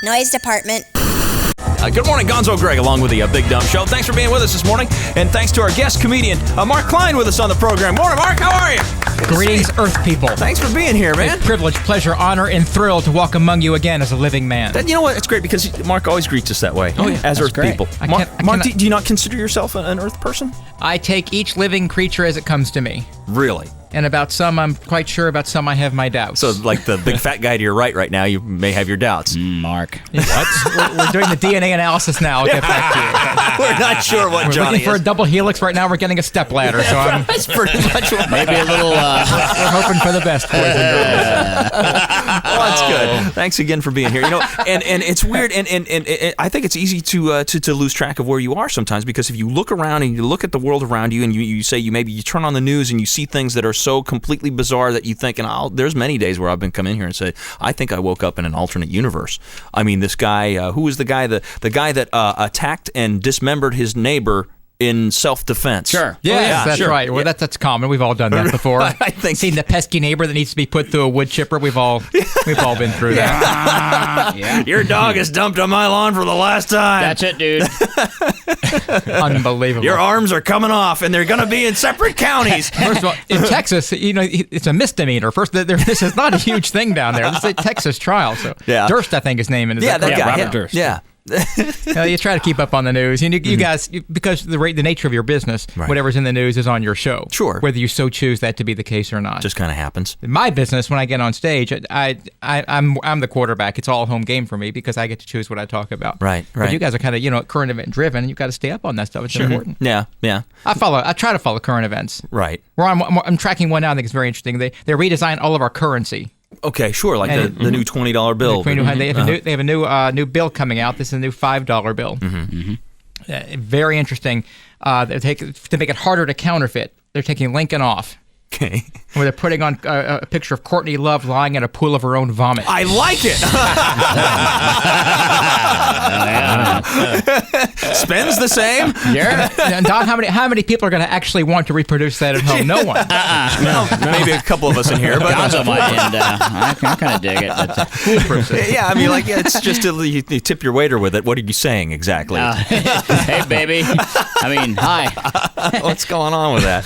Noise department. Good morning, Gonzo Greg, along with the Big Dumb Show. Thanks for being with us this morning, and thanks to our guest comedian, Mark Klein, with us on the program. Morning, Mark. How are you? Greetings, Earth people. Thanks for being here, man. It's a privilege, pleasure, honor, and thrill to walk among you again as a living man. You know what? It's great because Mark always greets us that way. Oh, yeah. As That's Earth great. people. Mark, do you not consider yourself an Earth person? I take each living creature as it comes to me. Really? And about some, I'm quite sure. About some, I have my doubts. So, like the big fat guy to your right now, you may have your doubts. Mark. What? We're doing the DNA analysis now. I'll get back to you. We're not sure what We're Johnny looking for a double helix right now. We're getting a step ladder. So that's pretty much what Maybe a little... we're hoping for the best, boys and girls. Well, that's good. Thanks again for being here. You know, and it's weird, and I think it's easy to lose track of where you are sometimes, because if you look around and you look at the world around you, and you say maybe you turn on the news and you see things that are so completely bizarre that you think, and there's many days where I've been come in here and say, I think I woke up in an alternate universe. I mean, this guy, who was the guy that attacked and dismembered his neighbor in self-defense. Sure. Yes, that's sure. right. Well, that's common. We've all done that before. I think seen the pesky neighbor that needs to be put through a wood chipper. We've all been through that. Yeah. Your dog has dumped on my lawn for the last time. That's it, dude. Unbelievable. Your arms are coming off, and they're going to be in separate counties. First of all, in Texas, it's a misdemeanor. First, this is not a huge thing down there. This is a Texas trial. So Yeah. Durst, I think his name is. Yeah, that guy. Robert Durst. Yeah. You try to keep up on the news, and you guys, because the nature of your business, Right. whatever's in the news is on your show. Sure. Whether you so choose that to be the case or not. Just kind of happens. In my business, when I get on stage, I'm the quarterback. It's all a home game for me because I get to choose what I talk about. Right. But you guys are kind of current event driven. You got to stay up on that stuff. It's important. Yeah. I try to follow current events. Right. I'm tracking one now. I think it's very interesting. They redesigned all of our currency. Okay, sure. Like the new $20 bill. They have a new bill coming out. This is a new $5 bill. Very interesting. To make it harder to counterfeit, they're taking Lincoln off. Okay. Where they're putting on a picture of Courtney Love lying in a pool of her own vomit. I like it. Spends the same. Yeah. And Don, how many people are going to actually want to reproduce that at home? No one. Maybe a couple of us in here, but Gonzo might, and I kind of dig it. But, yeah, I mean, like it's just you tip your waiter with it. What are you saying exactly? hey, baby. I mean, hi. What's going on with that?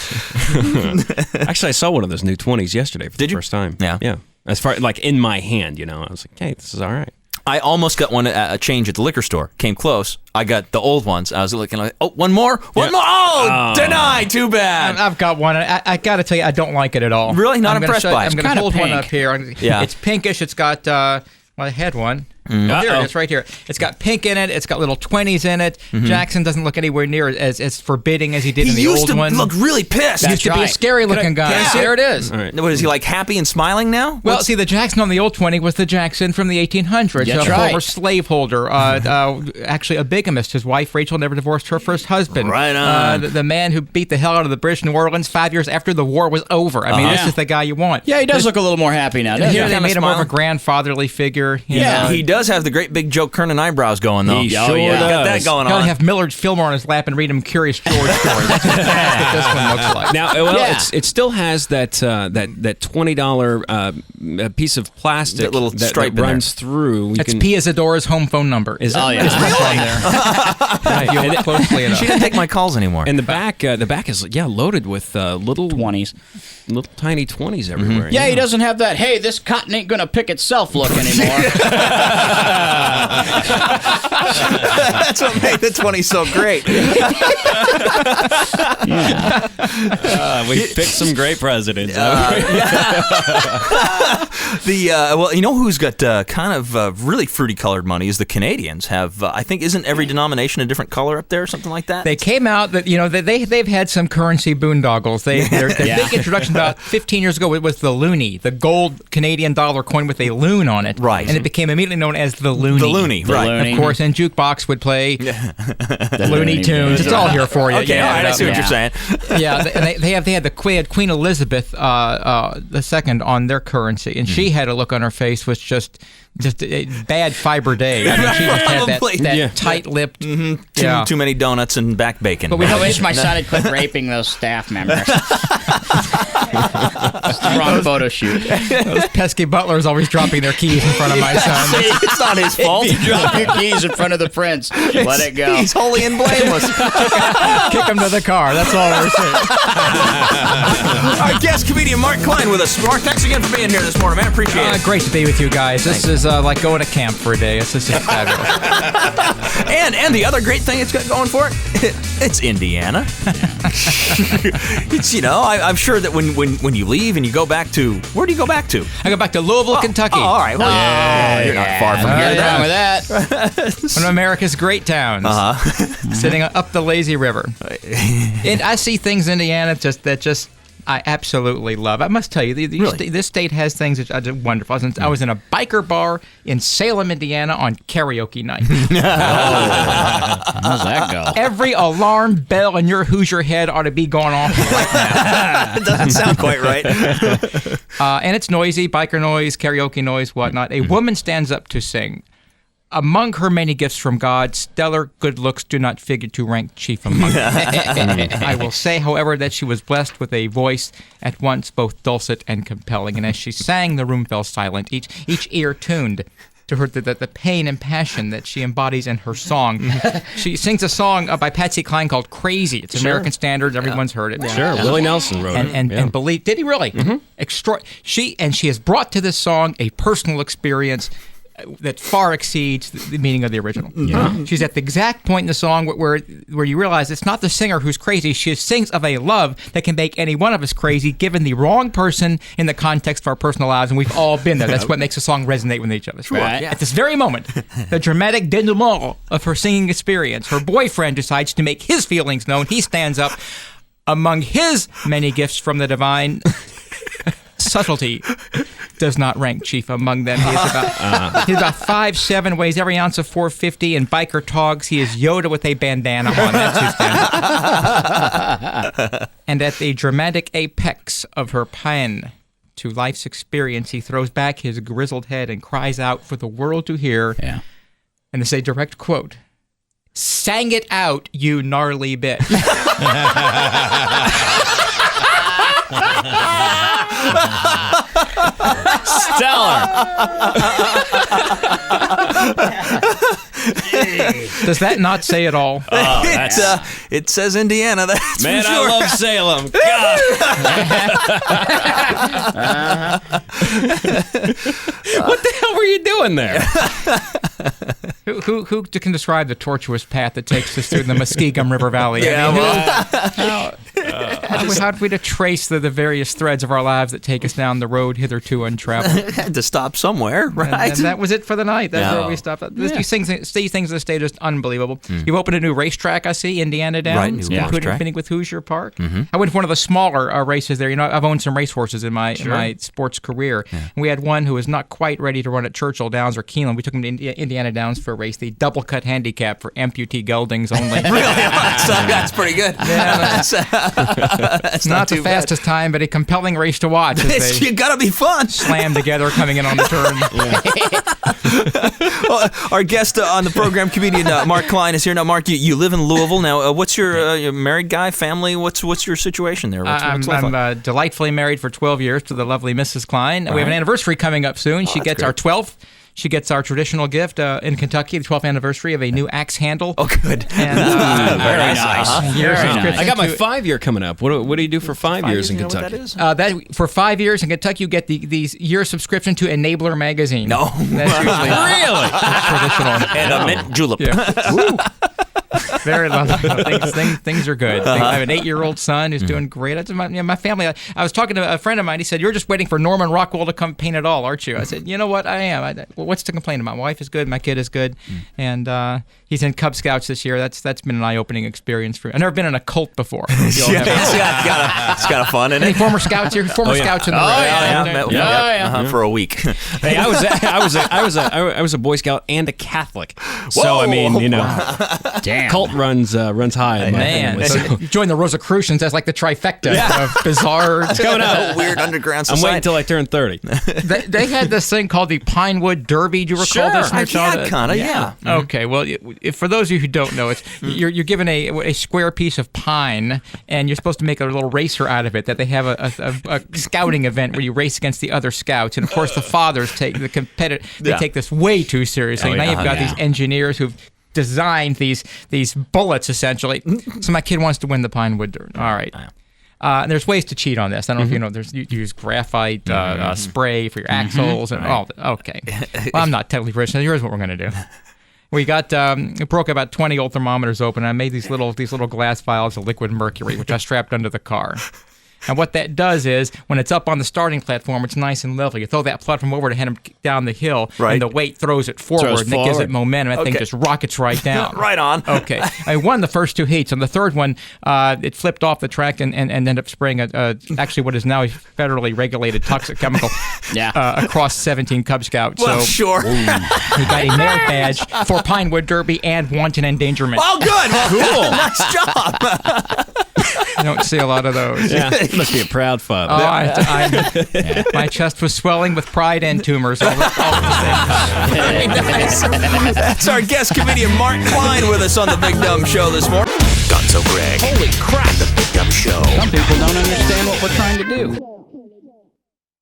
Actually, I saw one of those new 20s yesterday for the first time. Yeah. Yeah. As far like in my hand, I was like, hey, this is all right. I almost got one a change at the liquor store. Came close. I got the old ones. I was looking like, one more. Oh, denied. Too bad. I've got one. I got to tell you, I don't like it at all. Really? Not impressed by it. I'm going to hold one up here. Yeah. It's pinkish. It's got. I had one. There it is, right here. It's got pink in it. It's got little 20s in it. Jackson doesn't look anywhere near as forbidding as he did in the old one. He used to look really pissed. He used to be a scary-looking guy. Yeah. There it is. All right. What is he, like, happy and smiling now? Well, see, the Jackson on the old 20 was the Jackson from the 1800s. That's a right. former slaveholder. Actually, a bigamist. His wife, Rachel, never divorced her first husband. Right on. The man who beat the hell out of the British New Orleans 5 years after the war was over. I mean, this is the guy you want. yeah, he does look a little more happy now, doesn't he? Here they made him more of a smiling. grandfatherly figure. you Yeah. know. He does have the great big Joe Kernan eyebrows going, though. He Oh, sure yeah. Got that does. going You on. gotta have Millard Fillmore on his lap and read him Curious George stories. That's what this one looks like. Now, well, Yeah. it still has that $20 piece of plastic That little stripe in that there. runs through. That's Pia Zadora's home phone number. Is it? Oh, yeah. It's not on there. If you look closely enough. She didn't take my calls anymore. And the back is loaded with little 20s. little tiny 20s everywhere. Yeah, he doesn't have that, hey, this cotton ain't going to pick itself look anymore. That's what made the 20 so great. We picked some great presidents. Well, you know who's got kind of really fruity colored money is the Canadians have. I think isn't every denomination a different color up there or something like that? They came out that they've had some currency boondoggles. Their big introduction about 15 years ago was the loonie, the gold Canadian dollar coin with a loon on it. Right. And it became immediately known as the loonie. The loonie, right. loonie. Of course, and Jukebox would play Looney Tunes. It's all here for you. Okay, You all add right, it I up. see what you're saying. Yeah, and they had the Queen Elizabeth II on their currency, and she had a look on her face which just just a bad fiber day. I mean, she just had that tight-lipped. Too many donuts and back bacon. But I wish my son had quit raping those staff members. It's the wrong photo shoot. Those pesky butlers always dropping their keys in front of my son. It's not his fault. If you drop your keys in front of the prince, let it go. He's holy and blameless. Kick him to the car. That's all we're saying. Our guest comedian Mark Klein with us. Mark, thanks again for being here this morning, man. Appreciate it. Great to be with you guys. This is like going to camp for a day. This is just fabulous. And the other great thing it's got going for it, it's Indiana. It's I'm sure that when you leave and you go back to, where do you go back to? I go back to Louisville, Kentucky. Oh, all right. Well, you're not far from here. Nothing wrong with that. One of America's great towns, sitting up the lazy river. And I see things in Indiana that I absolutely love. I must tell you, this state has things that are wonderful. I was in a biker bar in Salem, Indiana on karaoke night. How's that go? Every alarm bell in your Hoosier head ought to be going off right now. It doesn't sound quite right. And it's noisy, biker noise, karaoke noise, whatnot. A woman stands up to sing. Among her many gifts from God, stellar good looks do not figure to rank chief among them. I will say, however, that she was blessed with a voice at once both dulcet and compelling, and as she sang, the room fell silent, each ear tuned to her the pain and passion that she embodies in her song. She sings a song by Patsy Cline called "Crazy." It's American standards; everyone's heard it. Sure, Willie Nelson wrote it. And believe, did he really? She has brought to this song a personal experience that far exceeds the meaning of the original. She's at the exact point in the song where you realize it's not the singer who's crazy. She sings of a love that can make any one of us crazy, given the wrong person in the context of our personal lives, and we've all been there. That's what makes a song resonate with each other. Right. At this very moment, the dramatic denouement of her singing experience, her boyfriend decides to make his feelings known. He stands up. Among his many gifts from the divine, subtlety does not rank chief among them. He's about 5'7", weighs every ounce of 450, and biker togs. He is Yoda with a bandana on. That's who stands up. And at the dramatic apex of her pen to life's experience, he throws back his grizzled head and cries out for the world to hear. Yeah. And it's a direct quote. "Sang it out, you gnarly bitch." Stellar. Does that not say it all? It says Indiana. That's Man, for sure. I love Salem. God. What the hell were you doing there? Who can describe the tortuous path that takes us through the Muskegum River Valley? How do we to trace the various threads of our lives that take us down the road hitherto untraveled? Had to stop somewhere, right? And that was it for the night. That's where we stopped. These things in the state are just unbelievable. You've opened a new racetrack, I see, Indiana Downs, including with Hoosier Park. I went to one of the smaller races there. I've owned some racehorses in my sports career. And we had one who was not quite ready to run at Churchill Downs or Keeneland. We took him to Indiana Downs for a race, the double cut handicap for amputee geldings only. Really? That's pretty good. Yeah, it's not the fastest time, but a compelling race to watch. You gotta be fun. Slam together coming in on the turn. Well, our guest on the program, comedian Mark Klein, is here now. Mark, you live in Louisville now. What's your married guy, family? What's your situation there? I'm delightfully married for 12 years to the lovely Mrs. Klein. We have an anniversary coming up soon. She gets our 12th. She gets our traditional gift in Kentucky, the 12th anniversary of a new axe handle. Oh, good. And, very nice. I got my 5-year coming up. What do you do for 5 years in Kentucky? For 5 years in Kentucky, you get the year subscription to Enabler magazine. No. That's usually Really? traditional. And a mint julep. Yeah. Very lovely. Things are good. I have an 8-year-old son who's doing great. That's my family. I was talking to a friend of mine. He said, "You're just waiting for Norman Rockwell to come paint it all, aren't you?" I said, "You know what? I am. What's to complain about? My wife is good. My kid is good. And he's in Cub Scouts this year. That's been an eye-opening experience for me. I've never been in a cult before. It's got a fun in it. Any former scouts here? Scouts in the room? For a week. Hey, I was a Boy Scout and a Catholic. So I mean, Damn. cult runs high. In my Man, family. so you join the Rosicrucians as like the trifecta of bizarre. Coming up. Weird underground I'm society. waiting until I turn 30. They had this thing called the Pinewood Derby. Do you recall this in your childhood? kind of, yeah. Okay, well, for those of you who don't know, it's you're given a square piece of pine, and you're supposed to make a little racer out of it. That they have a scouting event where you race against the other scouts, and of course the fathers take the competitive. They take this way too seriously. Now you've got these engineers who've designed these bullets essentially. So my kid wants to win the Pinewood Derby. All right. And there's ways to cheat on this. I don't know if you know. You use graphite spray for your axles and all. Okay. Well, I'm not technically rich. So here's what we're gonna do. We broke about 20 old thermometers open. And I made these little glass vials of liquid mercury, which I strapped under the car. And what that does is, when it's up on the starting platform, it's nice and level. You throw that platform over to head him down the hill, and the weight throws it forward, and it gives it momentum. That thing just rockets right down. Right on. Okay. I won the first 2 heats. On the third one, it flipped off the track and ended up spraying actually what is now a federally regulated toxic chemical across 17 Cub Scouts. Well, so sure. we got a merit badge for Pinewood Derby and wanton endangerment. Oh, good. Cool. Nice job. I don't see a lot of those. Yeah, you must be a proud father. Oh, my chest was swelling with pride and tumors all at the same time. Very nice. That's our guest comedian Mark Klein with us on the Big Dumb Show this morning. Gonzo Greg. Holy crap. The Big Dumb Show. Some people don't understand what we're trying to do.